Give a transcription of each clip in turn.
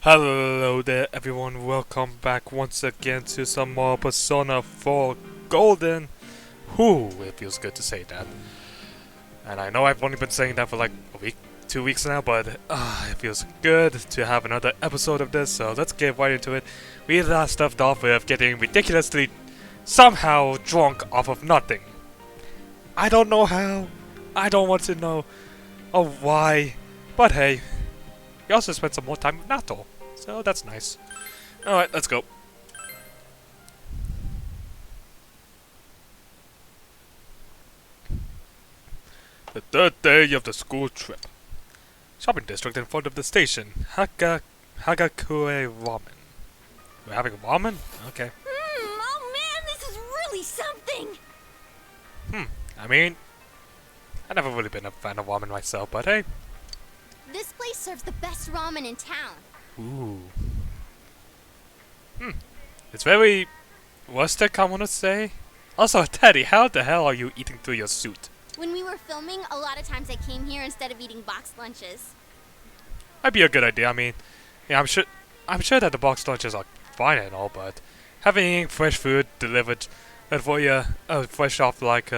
Hello there everyone, welcome back once again to some more Persona 4 Golden. Whew, it feels good to say that. And I know I've only been saying that for like a week, 2 weeks now, but it feels good to have another episode of this, so let's get right into it. We last left off with getting ridiculously, somehow drunk off of nothing. I don't know how, I don't want to know or why, but hey, we also spent some more time with Naoto. So that's nice. Alright, let's go. The third day of the school trip. Shopping district in front of the station. Hagakure Ramen. We're having ramen? Okay. Oh man, this is really something! I mean, I've never really been a fan of ramen myself, but hey. This place serves the best ramen in town. Ooh. It's very rustic, I want to say. Also, Teddy, how the hell are you eating through your suit? When we were filming, a lot of times I came here instead of eating boxed lunches. Might be a good idea. I mean, yeah, I'm sure that the box lunches are fine and all, but having fresh food delivered for you, fresh off like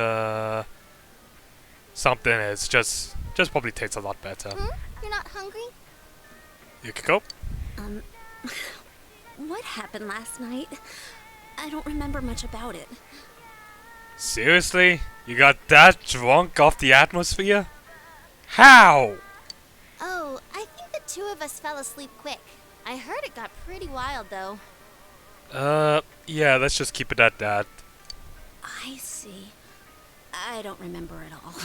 something is just probably tastes a lot better. You're not hungry? You could go. What happened last night? I don't remember much about it. Seriously? You got that drunk off the atmosphere? How? Oh, I think the two of us fell asleep quick. I heard it got pretty wild though. Yeah, let's just keep it at that. I see. I don't remember at all.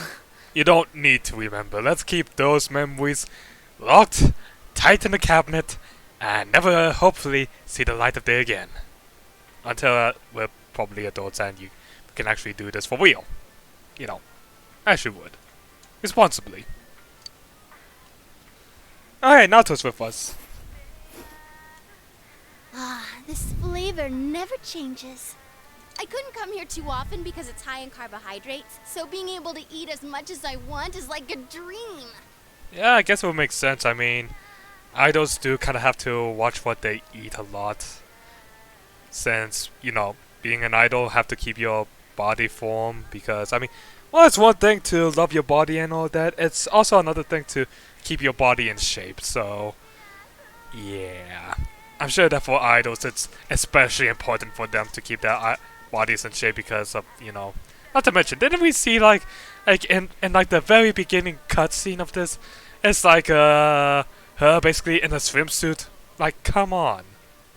You don't need to remember. Let's keep those memories locked, tight in the cabinet, and never, hopefully, see the light of day again. Until we're probably adults and you can actually do this for real. You know, as you would. Responsibly. Alright, Naoto's with us. This flavor never changes. I couldn't come here too often because it's high in carbohydrates, so being able to eat as much as I want is like a dream. Yeah, I guess it would make sense. I mean, idols do kind of have to watch what they eat a lot. Since, you know, being an idol have to keep your body form because, I mean, well, it's one thing to love your body and all that. It's also another thing to keep your body in shape, so yeah. I'm sure that for idols it's especially important for them to keep their bodies in shape because of, you know, not to mention, didn't we see like in like the very beginning cutscene of this, it's like her basically in a swimsuit. Like, come on,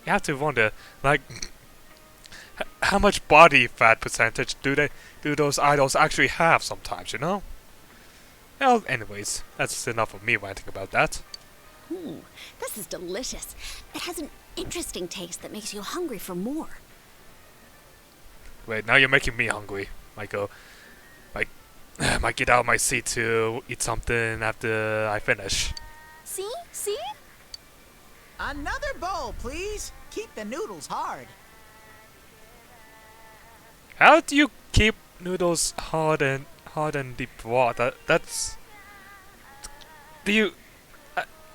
you have to wonder like how much body fat percentage do those idols actually have sometimes, you know? Well, anyways, that's enough of me ranting about that. Ooh, this is delicious. It has an interesting taste that makes you hungry for more. Wait, now you're making me hungry. Might get out of my seat to eat something after I finish. See? See? Another bowl, please. Keep the noodles hard. How do you keep noodles hard and deep raw? That's. Do you?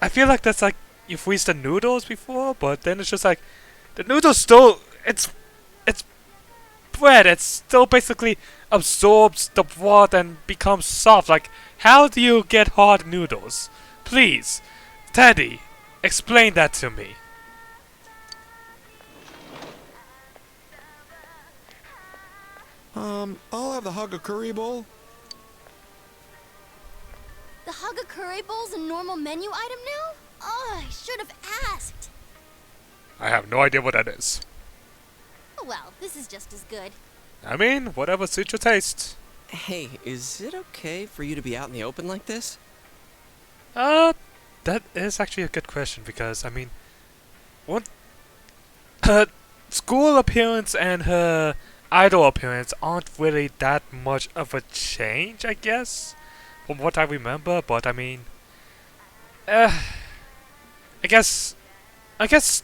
I feel like that's like you freeze the noodles before, but then it's just like the noodles still it's bread. It still basically absorbs the water and becomes soft. Like, how do you get hard noodles? Please, Teddy, explain that to me. I'll have the Hagakure bowl. The Hagakure bowl's a normal menu item now? Oh, I should have asked. I have no idea what that is. Oh well, this is just as good. I mean, whatever suits your taste. Hey, is it okay for you to be out in the open like this? That is actually a good question because, I mean, her school appearance and her idol appearance aren't really that much of a change, I guess, from what I remember, but I mean, I guess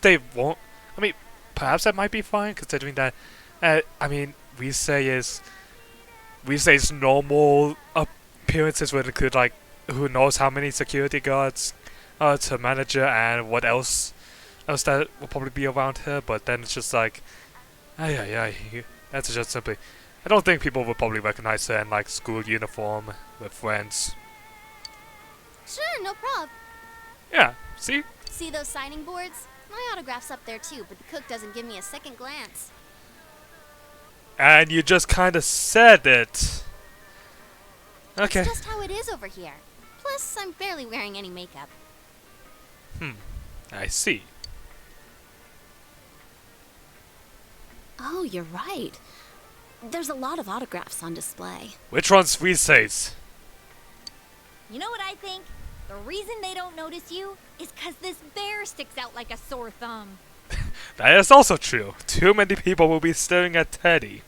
they won't, I mean, perhaps that might be fine, considering that, I mean, Risei's normal appearances would include, like, who knows how many security guards to manager and what else else that will probably be around here, but then it's just like, that's just simply. I don't think people would probably recognize her in like school uniform with friends. Sure, no prob. Yeah, see? See those signing boards? My autograph's up there too, but the cook doesn't give me a second glance. And you just kind of said it. Okay. It's just how it is over here. Plus, I'm barely wearing any makeup. I see. Oh, you're right. There's a lot of autographs on display. Which one's we says? You know what I think? The reason they don't notice you is 'cause this bear sticks out like a sore thumb. That is also true. Too many people will be staring at Teddy.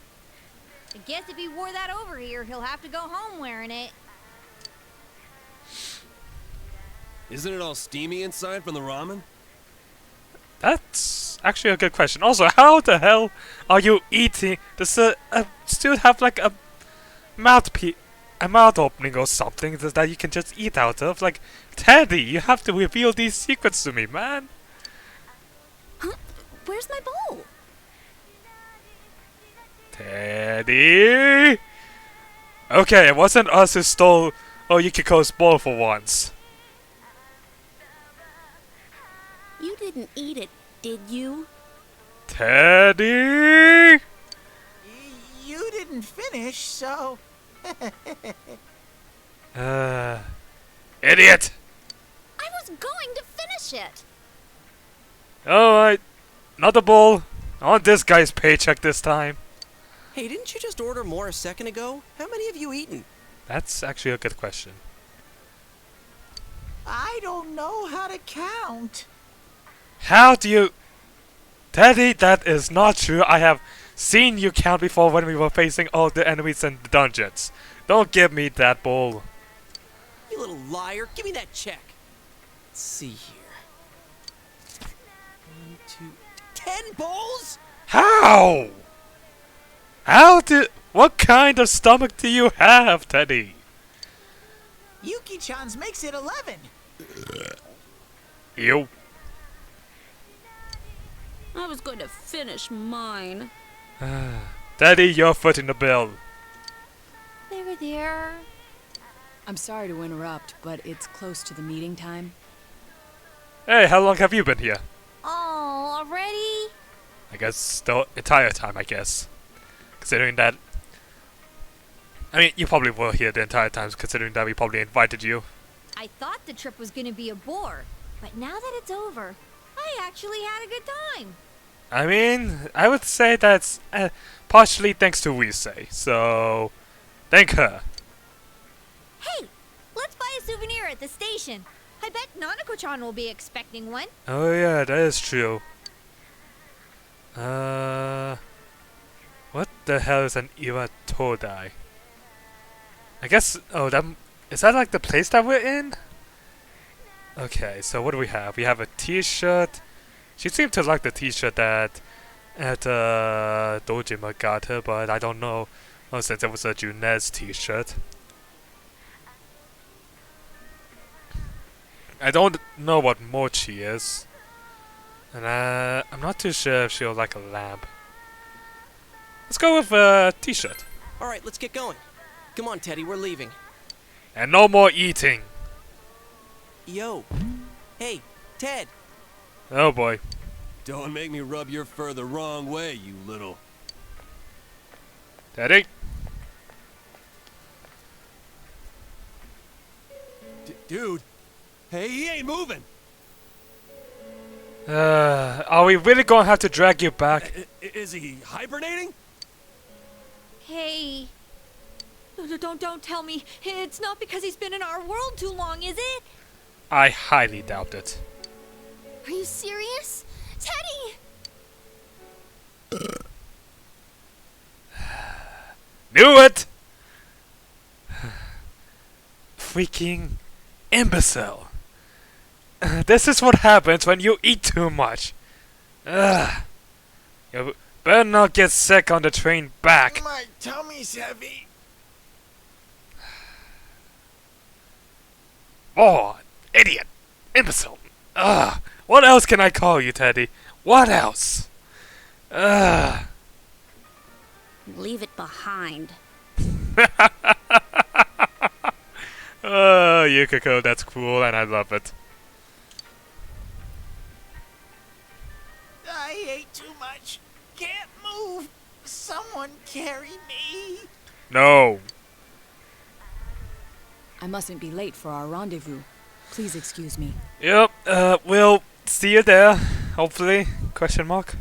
I guess if he wore that over here, he'll have to go home wearing it. Isn't it all steamy inside from the ramen? That's actually a good question. Also, how the hell are you eating? Does a student have like a mouth opening or something that you can just eat out of? Like, Teddy, you have to reveal these secrets to me, man. Huh? Where's my bowl? Teddy. Okay, it wasn't us who stole Yukiko's bowl for once. You didn't eat it, did you? Teddy. You didn't finish, so... Idiot. I was going to finish it. Alright, another bowl. On this guy's paycheck this time. Hey, didn't you just order more a second ago? How many have you eaten? That's actually a good question. I don't know how to count. How do you... Teddy, that is not true. I have seen you count before when we were facing all the enemies in the dungeons. Don't give me that bowl. You little liar. Give me that check. Let's see here. 1, 2... 10 bowls? How? What kind of stomach do you have, Teddy? Yuki-chan's makes it 11. Ew. I was going to finish mine. Teddy, you're footing the bill. There. I'm sorry to interrupt, but it's close to the meeting time. Hey, how long have you been here? Oh, already? I guess the entire time, I guess. Considering that... I mean, you probably were here the entire time, considering that we probably invited you. I thought the trip was gonna be a bore, but now that it's over, I actually had a good time. I mean, I would say that's partially thanks to Weesay, so... Thank her. Hey, let's buy a souvenir at the station. I bet Nanako-chan will be expecting one. Oh yeah, that is true. What the hell is an Iwatodai? I guess, is that like the place that we're in? Okay, so what do we have? We have a t-shirt. She seemed to like the t-shirt that Dojima got her, but I don't know, since it was a Junez t-shirt. I don't know what mochi is. And I'm not too sure if she'll like a lamp. Let's go with a t-shirt. Alright, let's get going. Come on, Teddy, we're leaving. And no more eating. Yo. Hey, Ted. Oh boy. Don't make me rub your fur the wrong way, you little... Teddy? Dude. Hey, he ain't moving. Are we really gonna have to drag you back? Is he hibernating? Hey. Don't tell me. It's not because he's been in our world too long, is it? I highly doubt it. Are you serious? Teddy! Knew it! Freaking imbecile. This is what happens when you eat too much. You better not get sick on the train back. My tummy's heavy. Oh, idiot. Imbecile. What else can I call you, Teddy? What else? Ugh. Leave it behind. Oh, Yukiko, that's cool, and I love it. I ate too much. Can't move. Someone carry me. No. I mustn't be late for our rendezvous. Please excuse me. Yep, we'll see you there, hopefully. Question mark.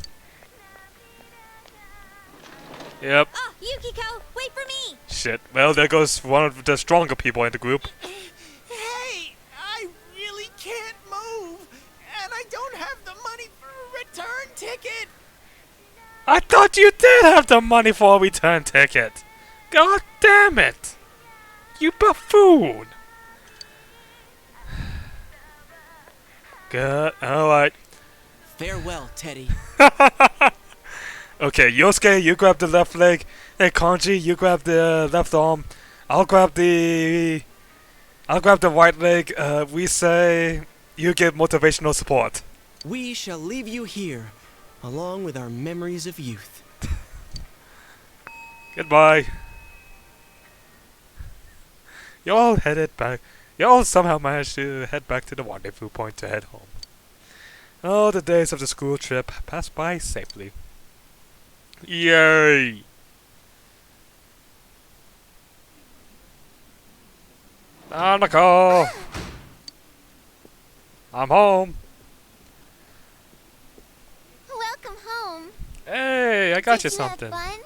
Yep. Oh, Yukiko, wait for me! Shit. Well, there goes one of the stronger people in the group. Hey, I really can't move. And I don't have the money for a return ticket. I thought you did have the money for a return ticket. God damn it. You buffoon. Good. Alright. Farewell, Teddy. Okay, Yosuke, you grab the left leg. Hey, Kanji, you grab the left arm. I'll grab the right leg. We say you give motivational support. We shall leave you here, along with our memories of youth. Goodbye. You all headed back. You all somehow managed to head back to the rendezvous point to head home. Oh, the days of the school trip passed by safely. Yay! Nanako! I'm home. Welcome home. Hey, I got Did you you have something. fun?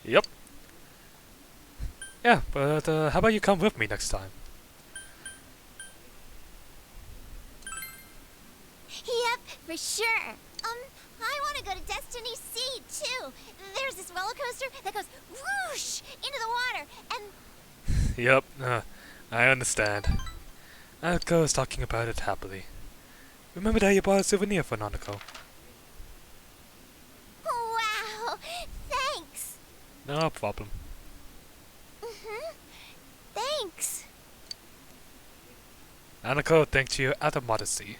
Yep. Yeah, but how about you come with me next time? Yep, for sure. I want to go to Destiny Sea too. There's this roller coaster that goes whoosh into the water, and Yep, I understand. Nanako is talking about it happily. Remember that you bought a souvenir for Nanako? wow, thanks. No problem. Thanks. Nanako thanked you out of modesty.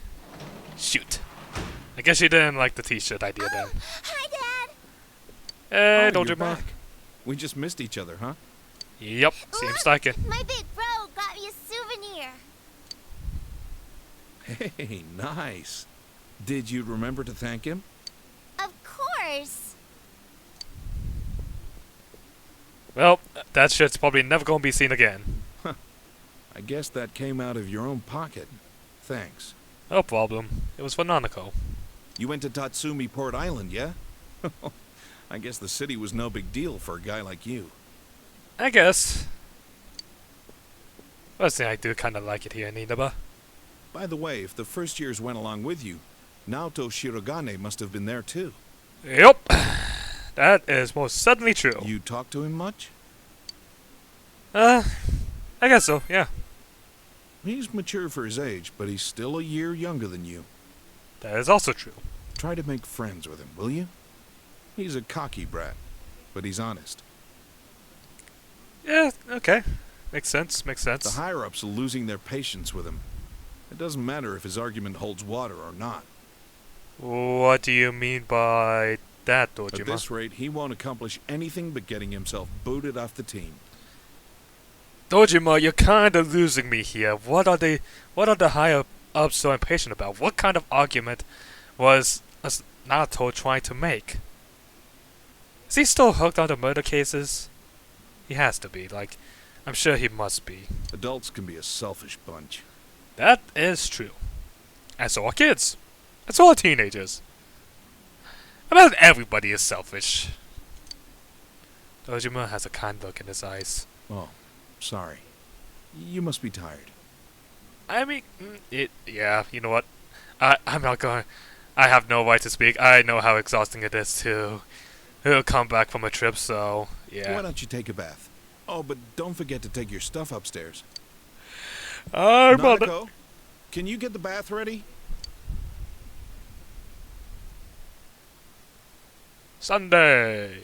Shoot. I guess you didn't like the t-shirt idea then. Hi, Dad. Hey, Oh, don't you're you mind? back. We just missed each other, huh? Yep, seems Look, like it. My big bro got me a souvenir. Hey, nice. Did you remember to thank him? Of course. Well, that shit's probably never gonna be seen again. I guess that came out of your own pocket. Thanks. No problem. It was for Nanako. You went to Tatsumi Port Island, yeah? I guess the city was no big deal for a guy like you. I guess. Personally, I do kinda like it here in Inaba. By the way, if the first years went along with you, Naoto Shirogane must have been there too. Yep. That is most certainly true. You talked to him much? I guess so, yeah. He's mature for his age, but he's still a year younger than you. That is also true. Try to make friends with him, will you? He's a cocky brat, but he's honest. Yeah, okay. Makes sense, makes The sense. higher-ups are losing their patience with him. It doesn't matter if his argument holds water or not. What do you mean by that, At Dojima? this rate, he won't accomplish anything but getting himself booted off the team. Dojima, you're kinda losing me here. What are the higher ups so impatient about? What kind of argument was Naoto trying to make? Is he still hooked on the murder cases? He has to be, like, I'm sure he must be. Adults can be a selfish bunch. That is true. And so are kids. And so are teenagers. About everybody is selfish. Dojima has a kind look in his eyes. Oh, sorry. You must be tired. I mean, yeah, you know what? I'm not going. I have no right to speak. I know how exhausting it is to come back from a trip, so yeah. Why don't you take a bath? Oh, but don't forget to take your stuff upstairs. I'm on Nanako, can you get the bath ready? Sunday.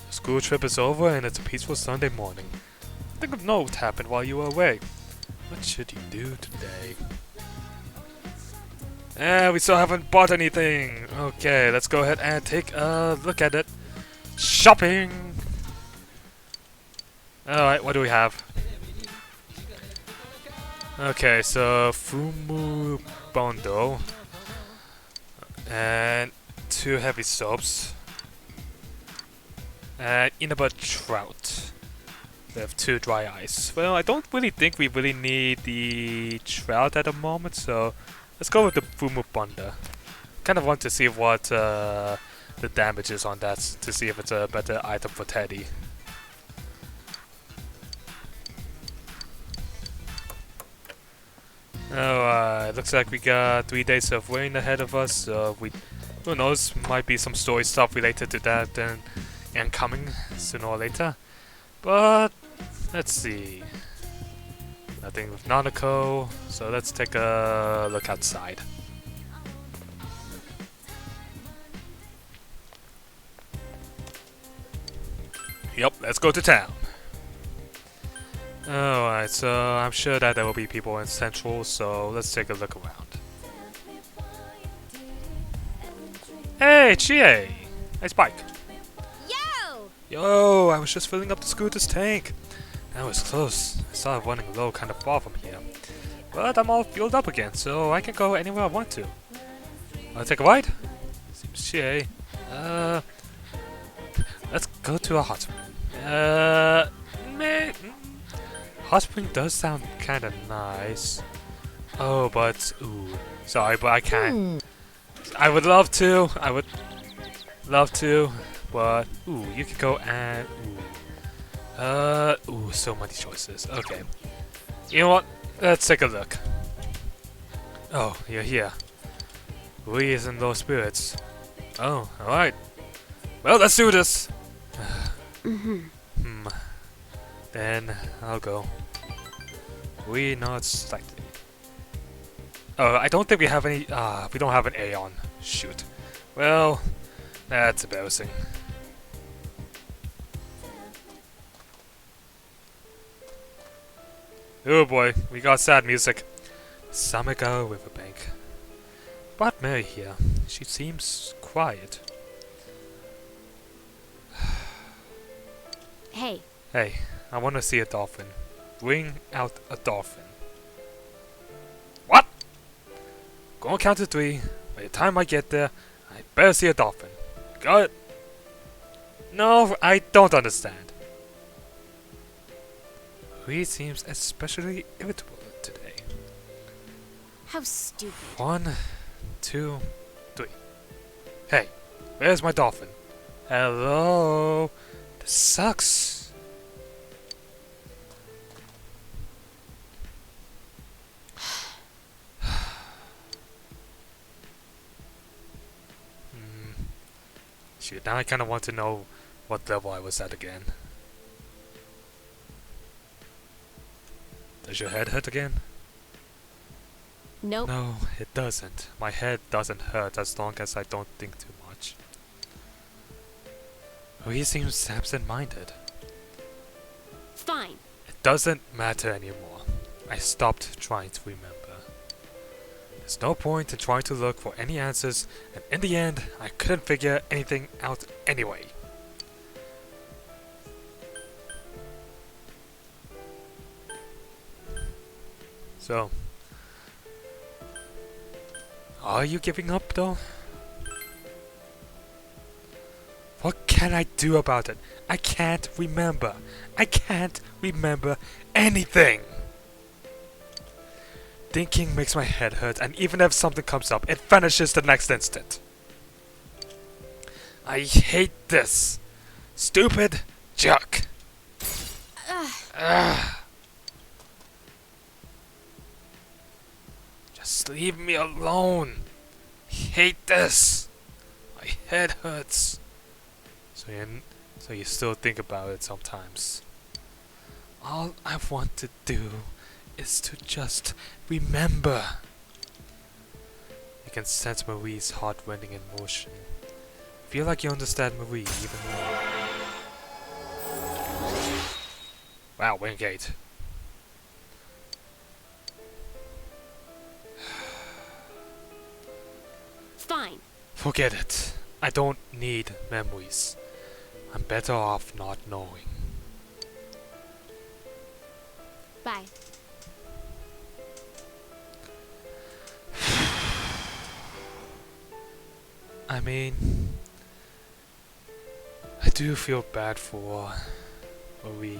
The school trip is over and it's a peaceful Sunday morning. Think of what happened while you were away. What should you do today? We still haven't bought anything. Okay, let's go ahead and take a look at it. Shopping! Alright, what do we have? Okay, so Fumu Bondo. And 2 heavy soaps. And Inaba Trout. We have 2 dry ice. Well, I don't really think we really need the trout at the moment, so let's go with the Fumu Bunda. Kind of want to see what the damage is on that, to see if it's a better item for Teddy. Alright, looks like we got 3 days of rain ahead of us, so who knows, might be some story stuff related to that and coming sooner or later. But let's see. Nothing with Nanako, so let's take a look outside. Yep, let's go to town. Alright, so I'm sure that there will be people in Central, so let's take a look around. Hey, Chie! Nice bike. Yo! Yo, I was just filling up the scooter's tank. That was close. I started running low kind of far from here. But I'm all fueled up again, so I can go anywhere I want to. Wanna take a ride? Seems Chie. Let's go to a hot spring. Hot spring does sound kind of nice. Oh, but ooh, sorry, but I can't. I would love to. I would love to, but ooh, you could go and ooh, so many choices. Okay, you know what? Let's take a look. Oh, you're here. We is in low spirits. Oh, all right. Well, let's do this. Then I'll go. We not slightly. Oh, I don't think we have any. We don't have an Aeon. Shoot. Well, that's embarrassing. Oh boy, we got sad music. Samega Riverbank. But Mary here. She seems quiet. Hey, Hey, I want to see a dolphin. Bring out a dolphin. What? Gonna count to 3. By the time I get there, I better see a dolphin. Got it? No, I don't understand. He seems especially irritable today. how stupid. 1, 2, 3. Hey, where's my dolphin? Hello? This sucks. Shoot, now I kind of want to know what level I was at again. Does your head hurt again? Nope. No, it doesn't. My head doesn't hurt as long as I don't think too much. Oh, he seems absent-minded. Fine. It doesn't matter anymore. I stopped trying to remember. There's no point in trying to look for any answers, and in the end, I couldn't figure anything out anyway. So, are you giving up though? What can I do about it? I can't remember. I can't remember anything. Thinking makes my head hurt, and even if something comes up, it vanishes the next instant. I hate this. Stupid jerk. Ugh. Just leave me alone. I hate this. My head hurts. So you still think about it sometimes. All I want to do is to just remember. You can sense Marie's heart-rending emotion. Feel like you understand Marie even more. Wow, Wingate. fine. Forget it. I don't need memories. I'm better off not knowing. Bye. I mean, I do feel bad for we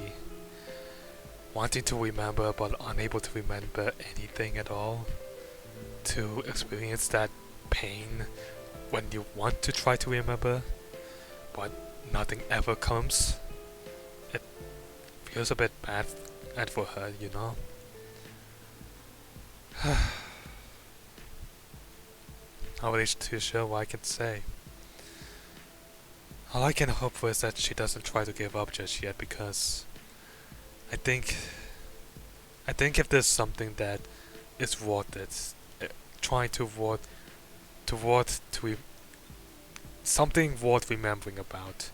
wanting to remember but unable to remember anything at all. To experience that pain when you want to try to remember, but nothing ever comes. It feels a bit bad for her, you know? Not really too sure what I can say. All I can hope for is that she doesn't try to give up just yet, because I think if there's something that is worth it, trying to something worth remembering about,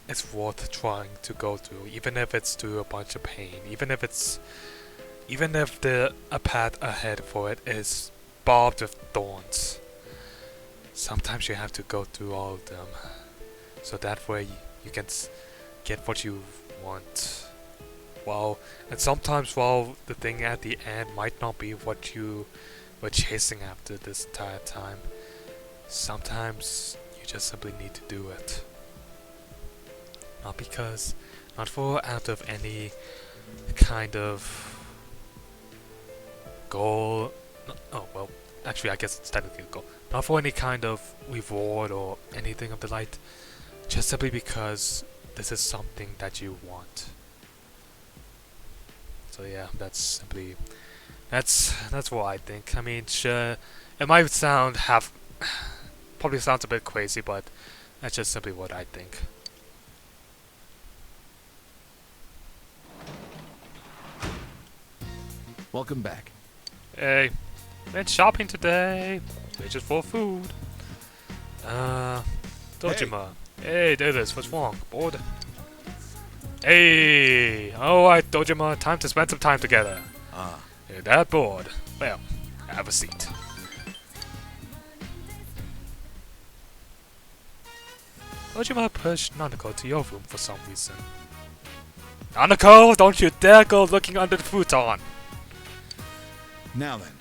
it's worth trying to go through, even if it's through a bunch of pain, even if a path ahead for it is barbed with thorns. Sometimes you have to go through all of them, so that way you can get what you want. And sometimes the thing at the end might not be what you were chasing after this entire time. Sometimes you just simply need to do it. Not for out of any kind of goal. Oh well, actually I guess it's technically a goal. Not for any kind of reward or anything of the like. Just simply because this is something that you want. So yeah, that's what I think. I mean, sure, it might probably sounds a bit crazy, but that's just simply what I think. Welcome back. Hey, went shopping today. Just for food. Dojima. Hey, Daedalus, what's wrong? Bored? Hey! Alright, Dojima, time to spend some time together. You're that bored. Well, have a seat. Dojima pushed Nanako to your room for some reason. Nanako, don't you dare go looking under the futon! Now then,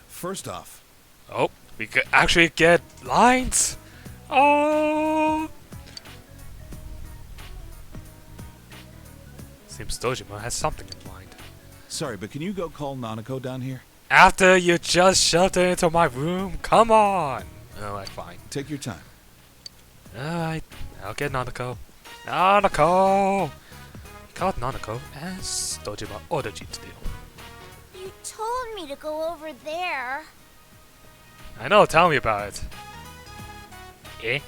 first off. Oh, we could actually get lines? Oh! Seems Dojima has something in mind. Sorry, but can you go call Nanako down here? After you just shoved her into my room? Come on! Alright, fine. Take your time. Alright, I'll get Nanako. Nanako! Called Nanako as Dojima ordered you to do. You told me to go over there. I know, tell me about it. Eh?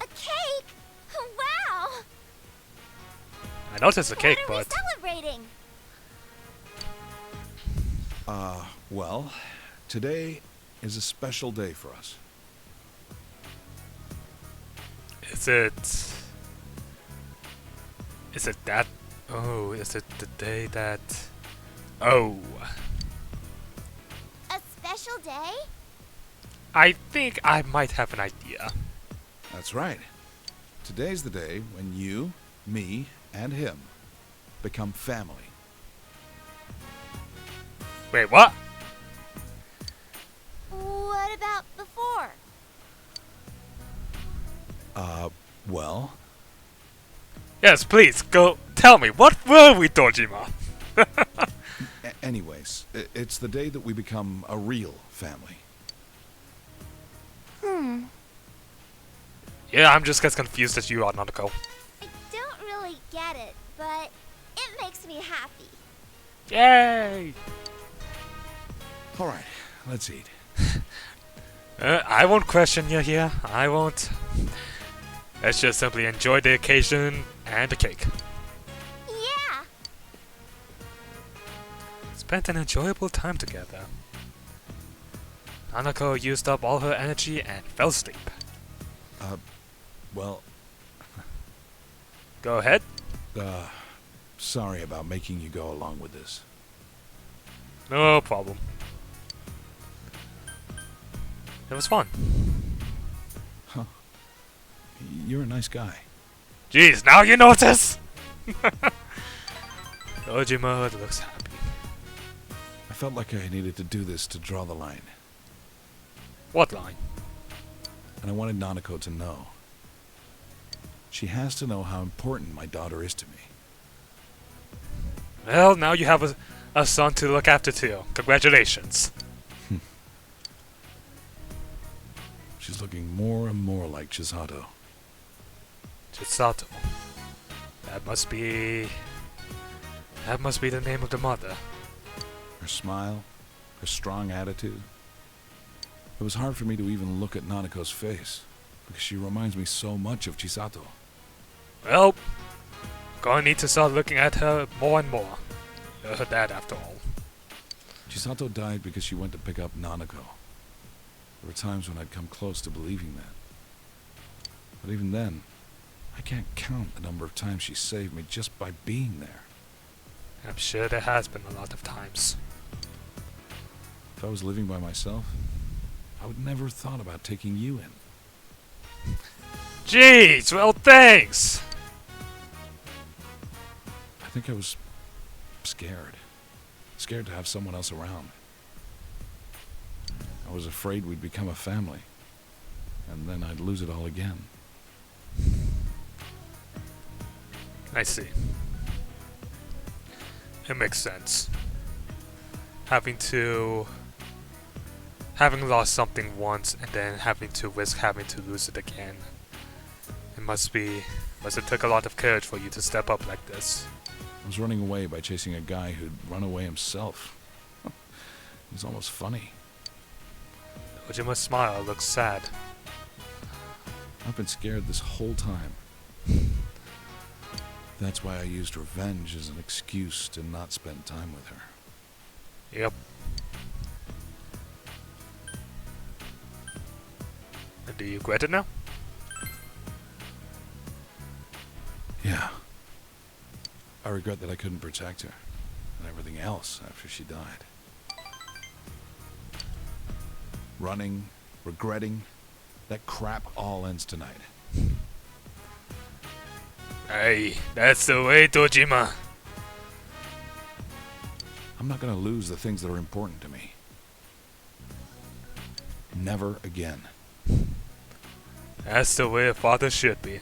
A cake? Wow! I noticed the cake, What are but... we celebrating? Well, today is a special day for us. Is it that... Oh, is it the day that... Oh. A special day? I think I might have an idea. That's right. Today's the day when you, me, and him become family. Wait, what? What about before? Well, Yes, please, go tell me, what were we, Dojima? anyways, it's the day that we become a real family. Yeah, I'm just as confused as you are, Nanako. I don't really get it, but it makes me happy. Yay! All right, let's eat. I won't question you here. I won't. Let's just simply enjoy the occasion and the cake. Yeah! Spent an enjoyable time together. Nanako used up all her energy and fell asleep. Well, Go ahead. sorry about making you go along with this. No problem. It was fun. You're a nice guy. Jeez, now you notice? Dojima looks happy. I felt like I needed to do this to draw the line. What line? And I wanted Nanako to know. She has to know how important my daughter is to me. Well, now you have a son to look after too. Congratulations. She's looking more and more like Chisato. Chisato. That must be the name of the mother. Her smile, her strong attitude. It was hard for me to even look at Nanako's face, because she reminds me so much of Chisato. Well, gonna need to start looking at her more and more. You're her dad after all. Chisato died because she went to pick up Nanako. There were times when I'd come close to believing that. But even then, I can't count the number of times she saved me just by being there. I'm sure there has been a lot of times. If I was living by myself, I would never have thought about taking you in. Jeez, well thanks! I think I was scared. Scared to have someone else around. I was afraid we'd become a family, and then I'd lose it all again. I see. It makes sense. Having lost something once and then having to risk having to lose it again. It must have took a lot of courage for you to step up like this. I was running away by chasing a guy who'd run away himself. It was almost funny. Ojima's smile looks sad. I've been scared this whole time. That's why I used revenge as an excuse to not spend time with her. Yep. And do you regret it now? Yeah. I regret that I couldn't protect her and everything else after she died. Running, regretting, that crap all ends tonight. Hey, that's the way, Dojima. I'm not gonna lose the things that are important to me. Never again. That's the way a father should be.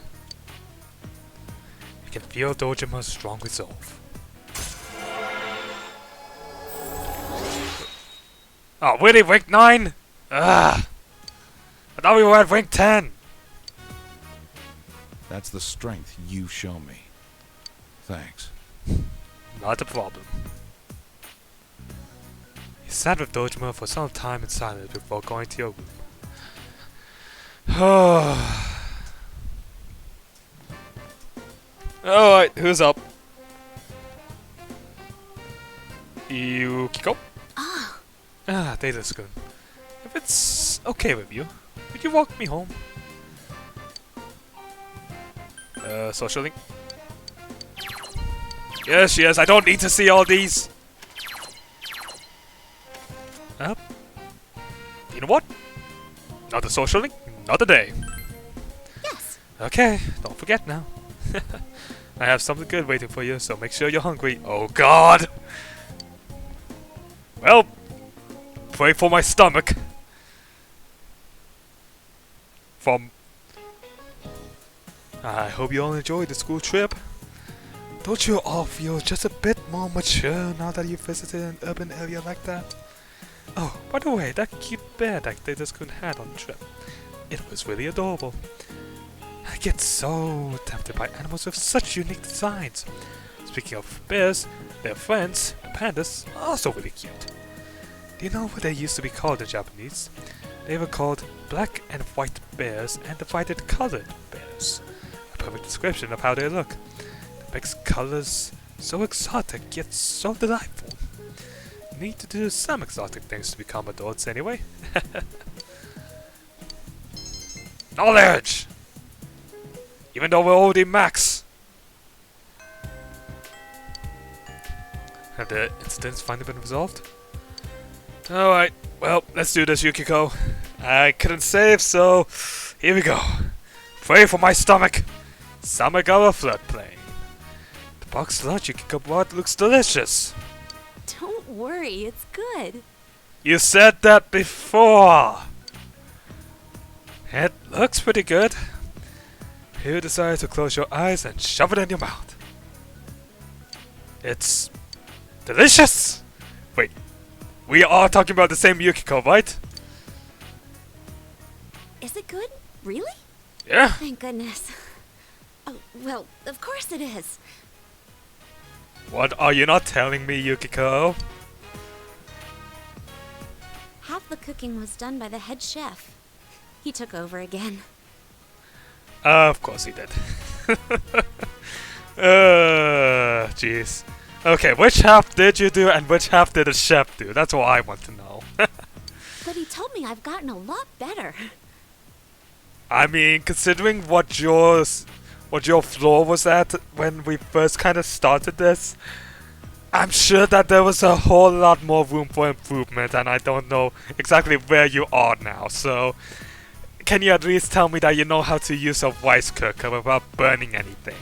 You can feel Dojima's strong resolve. Oh, really? Rank 9? Ah! I thought we were at rank 10! That's the strength you've shown me. Thanks. Not a problem. You sat with Dojima for some time in silence before going to your room. Alright, who's up? Yukiko? Ah, Daedalus-kun. If it's okay with you, would you walk me home? Social link? Yes, yes, I don't need to see all these! You know what? Not a social link, not a day. Yes. Okay, don't forget now. I have something good waiting for you, so make sure you're hungry. Oh god! Well, pray for my stomach. I hope you all enjoyed the school trip. Don't you all feel just a bit more mature now that you visited an urban area like that? Oh, by the way, that cute bear that they just couldn't had on the trip. It was really adorable. I get so tempted by animals with such unique designs. Speaking of bears, their friends, the pandas, are also really cute. Do you know what they used to be called in Japanese? They were called black and white bears and divided colored bears. A perfect description of how they look. The mixed colors, so exotic yet so delightful. Need to do some exotic things to become adults anyway. Knowledge! Even though we're already max! Have the incidents finally been resolved? Alright, well, let's do this, Yukiko. I couldn't save, so here we go. Pray for my stomach! Stomach our floodplain. The box lunch you can go out looks delicious. Don't worry, it's good. You said that before! It looks pretty good. You decide to close your eyes and shove it in your mouth. It's delicious! Wait, we are talking about the same Yukiko, right? Is it good? Really? Yeah. Thank goodness. Oh, well, of course it is. What are you not telling me, Yukiko? Half the cooking was done by the head chef. He took over again. Of course he did. Jeez. Okay, which half did you do and which half did the chef do? That's what I want to know. But he told me I've gotten a lot better. I mean, considering what your floor was at when we first kind of started this, I'm sure that there was a whole lot more room for improvement, and I don't know exactly where you are now, so can you at least tell me that you know how to use a rice cooker without burning anything?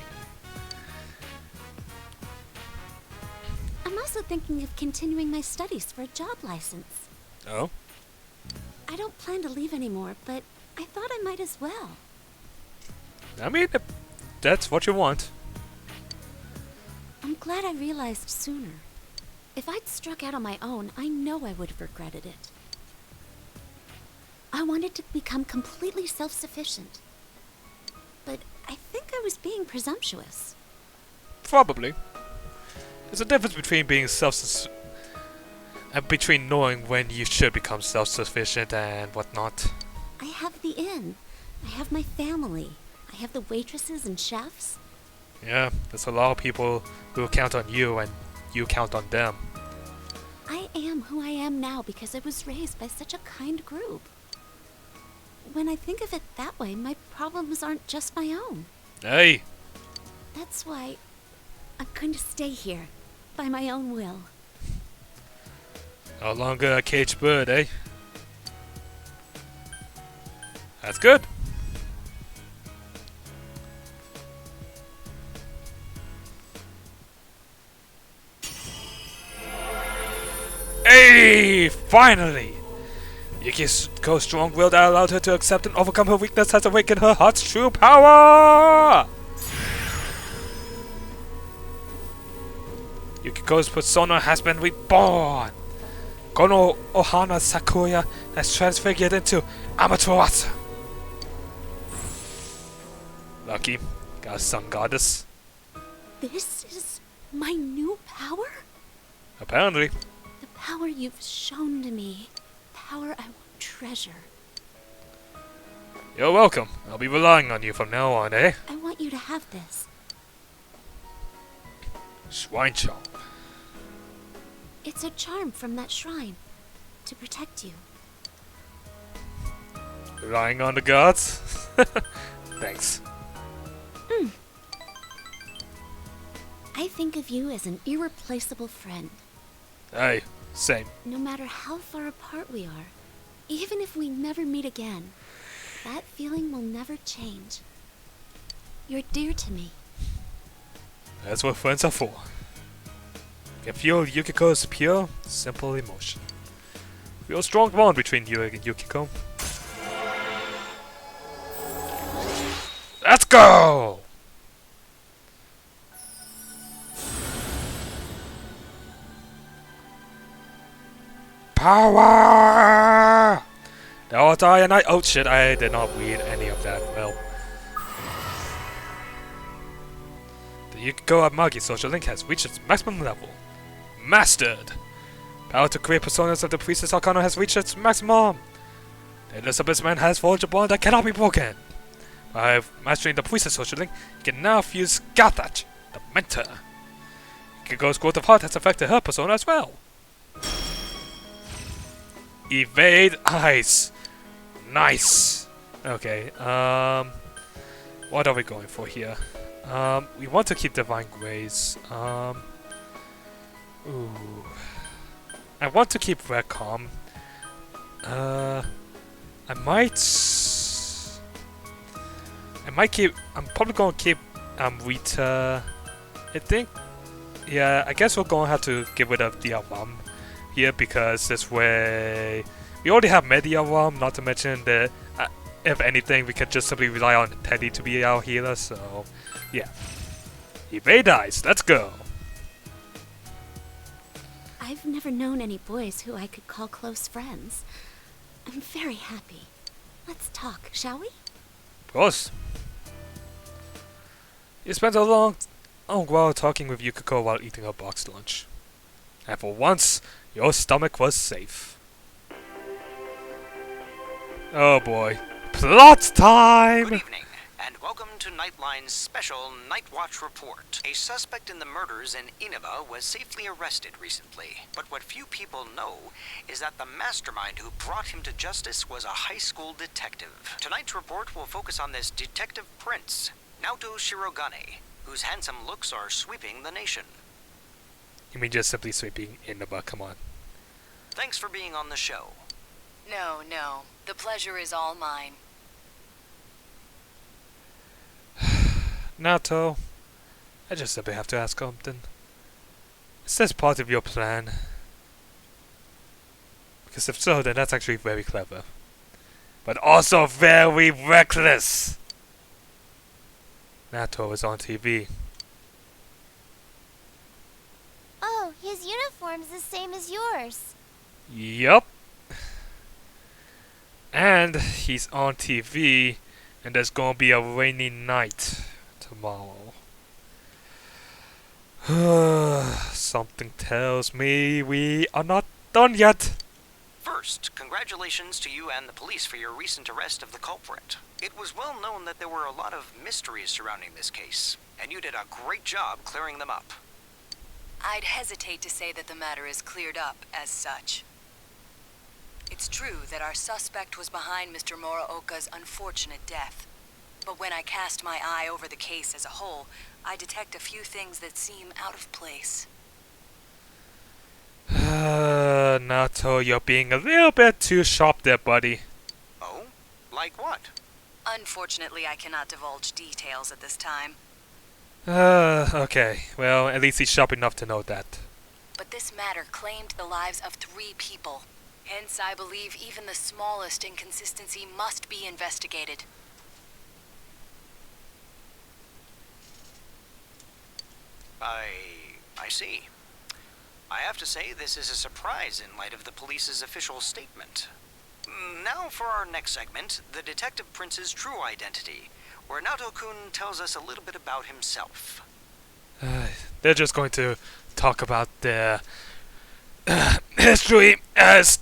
I'm also thinking of continuing my studies for a job license. Oh? I don't plan to leave anymore, but I thought I might as well. I mean, if that's what you want. I'm glad I realized sooner. If I'd struck out on my own, I know I would have regretted it. I wanted to become completely self-sufficient. But I think I was being presumptuous. Probably. There's a difference between being between knowing when you should become self-sufficient and whatnot. I have the inn. I have my family. I have the waitresses and chefs. Yeah, there's a lot of people who count on you and you count on them. I am who I am now because I was raised by such a kind group. When I think of it that way, my problems aren't just my own. Hey! That's why I'm going to stay here, by my own will. No longer a caged bird, eh? That's good. Hey! Finally! Yukiko's strong will that allowed her to accept and overcome her weakness has awakened her heart's true power! Yukiko's persona has been reborn! Kono Ohana Sakuya has transfigured into Amaterasu! Lucky. Got a sun goddess. This is my new power? Apparently. The power you've shown to me. Power I will treasure. You're welcome. I'll be relying on you from now on, eh? I want you to have this. Shrine charm. It's a charm from that shrine. To protect you. Relying on the gods? Thanks. I think of you as an irreplaceable friend. Hey, same. No matter how far apart we are, even if we never meet again, that feeling will never change. You're dear to me. That's what friends are for. You can feel Yukiko's pure, simple emotion. Feel a strong bond between you and Yukiko. Let's go! Power! Naoto and I. Oh shit, I did not read any of that. Well. The Yukiko Amagi social link has reached its maximum level. Mastered! Power to create personas of the Priestess Arcana has reached its maximum! The AbyssMan has forged a bond that cannot be broken! By mastering the Priestess social link, you can now fuse Gathach, the mentor. Yukiko's growth of heart has affected her persona as well. Evade ice. Nice. Okay, what are we going for here? We want to keep Divine Grace. Ooh. I want to keep Recom. I I'm probably gonna keep Rita. I think. Yeah, I guess we're gonna have to get rid of the Rum here because this way we already have Media Rum. Not to mention that if anything, we could just simply rely on Teddy to be our healer. So yeah, evade dice. Let's go. I've never known any boys who I could call close friends. I'm very happy. Let's talk, shall we? Of course. You spent a long while talking with Yukiko while eating a boxed lunch. And for once, your stomach was safe. Oh boy. Plot time! Good evening, and welcome to Nightline's special Night Watch report. A suspect in the murders in Inaba was safely arrested recently, but what few people know is that the mastermind who brought him to justice was a high school detective. Tonight's report will focus on this detective prince, Naoto Shirogane, whose handsome looks are sweeping the nation. You mean just simply sweeping Inaba, come on. Thanks for being on the show. No. The pleasure is all mine. Naoto, I just simply have to ask something. Is this part of your plan? Because if so, then that's actually very clever. But also very reckless! Naoto is on TV. Oh, his uniform's the same as yours. Yup. And he's on TV, and there's gonna be a rainy night tomorrow. Something tells me we are not done yet. First, congratulations to you and the police for your recent arrest of the culprit. It was well known that there were a lot of mysteries surrounding this case, and you did a great job clearing them up. I'd hesitate to say that the matter is cleared up as such. It's true that our suspect was behind Mr. Muraoka's unfortunate death. But when I cast my eye over the case as a whole, I detect a few things that seem out of place. Naoto, you're being a little bit too sharp there, buddy. Oh? Like what? Unfortunately, I cannot divulge details at this time. Okay. Well, at least he's sharp enough to know that. But this matter claimed the lives of 3 people. Hence, I believe even the smallest inconsistency must be investigated. I see. I have to say this is a surprise in light of the police's official statement. Now for our next segment, the Detective Prince's true identity, where Naoto-kun tells us a little bit about himself. They're just going to talk about their history as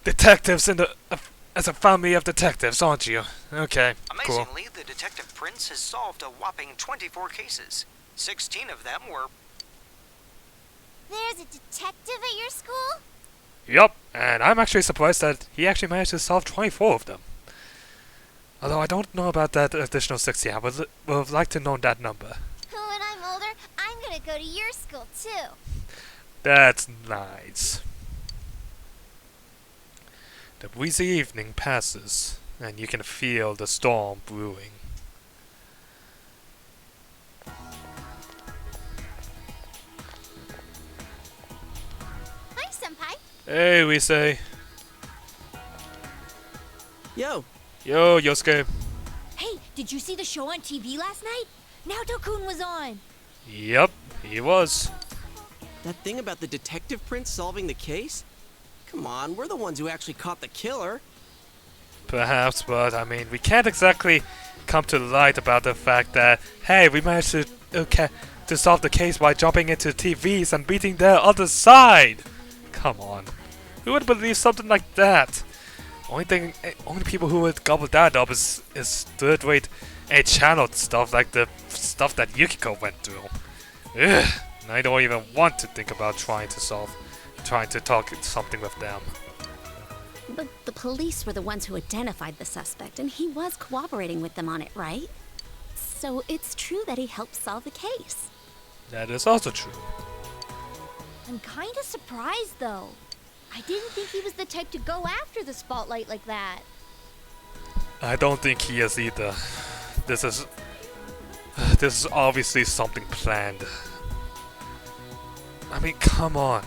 detectives in the as a family of detectives, aren't you? Okay, cool. Amazingly, the Detective Prince has solved a whopping 24 cases. 16 of them were... There's a detective at your school? Yup, and I'm actually surprised that he actually managed to solve 24 of them. Although I don't know about that additional 60, I would have liked to know that number. When I'm older, I'm gonna go to your school too. That's nice. The breezy evening passes, and you can feel the storm brewing. Hi, Senpai. Hey, we say. Yo. Yo, Yosuke. Hey, did you see the show on TV last night? Naoto-kun was on. Yep, he was. That thing about the detective prince solving the case? Come on, we're the ones who actually caught the killer. Perhaps, but I mean, we can't exactly come to light about the fact that, hey, we managed to solve the case by jumping into TVs and beating their other side. Come on, who would believe something like that? Only people who would gobble that up is third-rate A-channel stuff like the stuff that Yukiko went through. Ugh, and I don't even want to think about trying to talk something with them. But the police were the ones who identified the suspect, and he was cooperating with them on it, right? So it's true that he helped solve the case. That is also true. I'm kinda surprised though. I didn't think he was the type to go after the spotlight like that. I don't think he is either. this is this is obviously something planned. I mean, come on.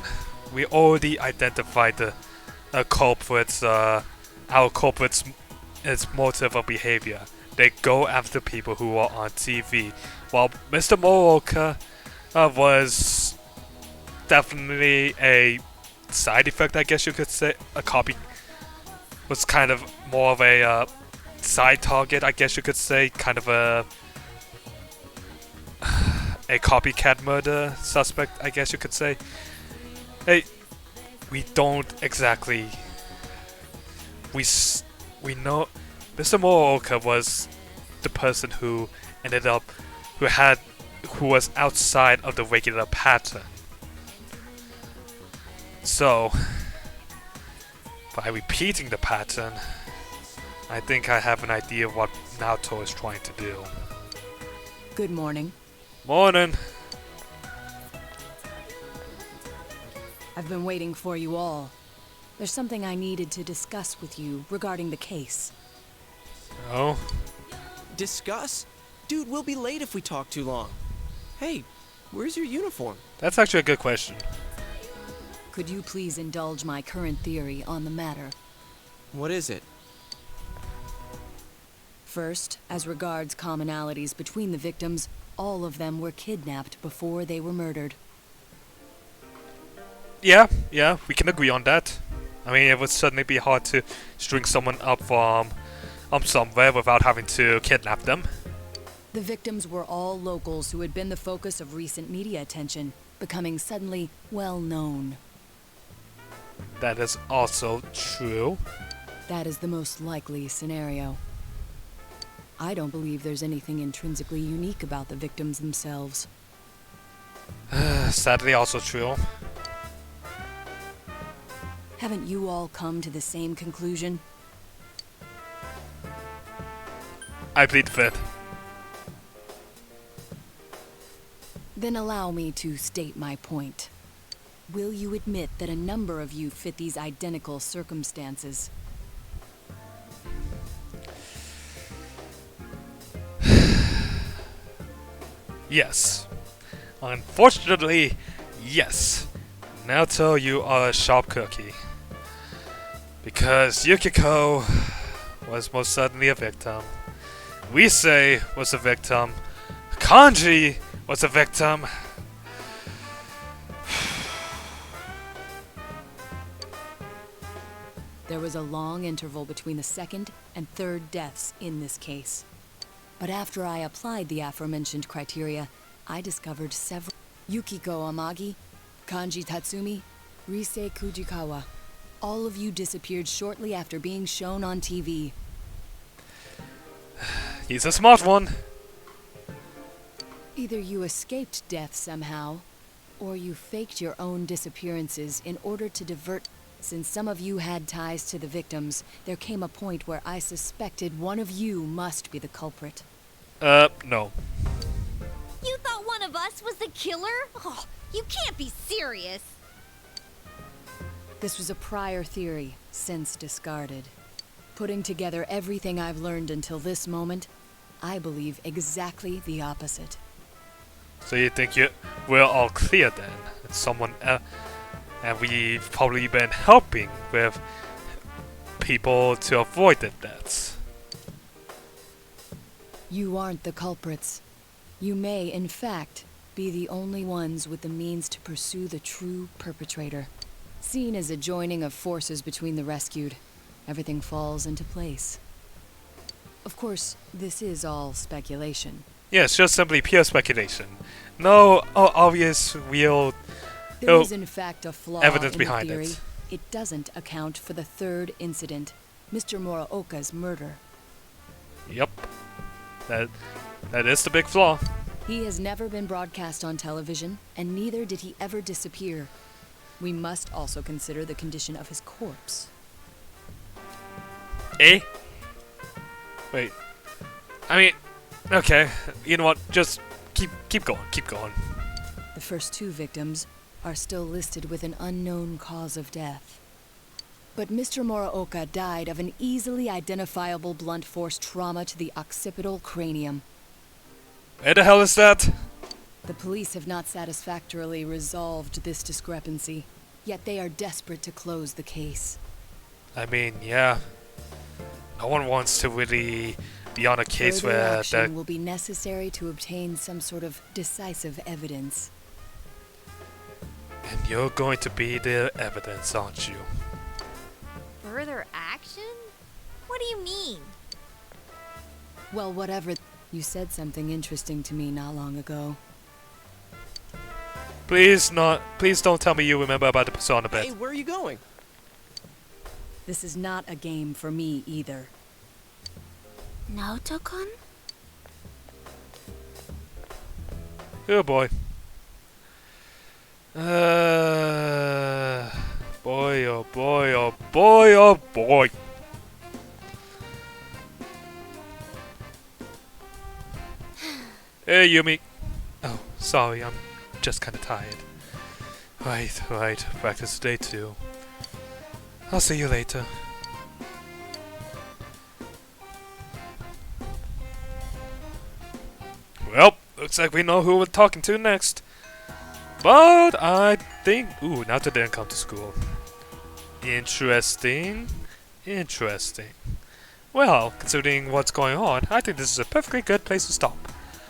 We already identified the culprits, our culprits' its motive of behavior. They go after people who are on TV, while Mr. Moroka was definitely a side effect, I guess you could say. A copy was kind of more of a side target, I guess you could say. Kind of a copycat murder suspect, I guess you could say. Hey, we don't exactly. We know Mr. Moroka was the person who ended up, who was outside of the regular pattern. So, by repeating the pattern, I think I have an idea of what Naoto is trying to do. Good morning. Morning. I've been waiting for you all. There's something I needed to discuss with you regarding the case. Oh? Discuss? Dude, we'll be late if we talk too long. Hey, where's your uniform? That's actually a good question. Could you please indulge my current theory on the matter? What is it? First, as regards commonalities between the victims, all of them were kidnapped before they were murdered. Yeah, we can agree on that. I mean, it would certainly be hard to string someone up from somewhere without having to kidnap them. The victims were all locals who had been the focus of recent media attention, becoming suddenly well known. That is also true. That is the most likely scenario. I don't believe there's anything intrinsically unique about the victims themselves. Sadly also true. Haven't you all come to the same conclusion? I plead the fifth. Then allow me to state my point. Will you admit that a number of you fit these identical circumstances? Yes. Unfortunately, yes. Naoto, you are a sharp cookie. Because Yukiko was most certainly a victim. Rise was a victim. Kanji was a victim. There was a long interval between the second and third deaths in this case. But after I applied the aforementioned criteria, I discovered several. Yukiko Amagi, Kanji Tatsumi, Rise Kujikawa. All of you disappeared shortly after being shown on TV. He's a smart one. Either you escaped death somehow, or you faked your own disappearances in order to divert. Since some of you had ties to the victims, there came a point where I suspected one of you must be the culprit. No. You thought one of us was the killer? Oh, you can't be serious. This was a prior theory, since discarded. Putting together everything I've learned until this moment, I believe exactly the opposite. So you think we're all clear then? It's someone else. And we've probably been helping with people to avoid the deaths. You aren't the culprits. You may, in fact, be the only ones with the means to pursue the true perpetrator. Seen as a joining of forces between the rescued, everything falls into place. Of course, this is all speculation. Yes, just simply pure speculation. No obvious, real... There is in fact a flaw evidence in behind the theory. it. It doesn't account for the third incident, Mr. Muraoka's murder. Yep. That is the big flaw. He has never been broadcast on television, and neither did he ever disappear. We must also consider the condition of his corpse. Eh? Wait. I mean, okay. You know what? Just keep going. Keep going. The first two victims are still listed with an unknown cause of death. But Mr. Muraoka died of an easily identifiable blunt force trauma to the occipital cranium. Where the hell is that? The police have not satisfactorily resolved this discrepancy, yet they are desperate to close the case. I mean, yeah. No one wants to really be on a case Further where action will be necessary to obtain some sort of decisive evidence. And you're going to be the evidence, aren't you? Further action? What do you mean? Well, whatever. You said something interesting to me not long ago. Please don't tell me you remember about the Persona bit. Hey, where are you going? This is not a game for me either. Naoto-kun? Oh boy. Boy, oh boy, oh boy, oh boy. Hey, Yumi. Oh, sorry, I'm just kinda tired. Right, practice today too. I'll see you later. Well, looks like we know who we're talking to next. But I think... Ooh, Naoto didn't come to school. Interesting. Well, considering what's going on, I think this is a perfectly good place to stop.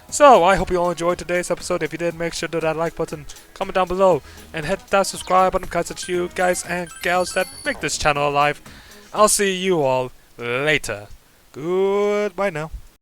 So, I hope you all enjoyed today's episode. If you did, make sure to hit that like button, comment down below, and hit that subscribe button because it's you guys and gals that make this channel alive. I'll see you all later. Goodbye now.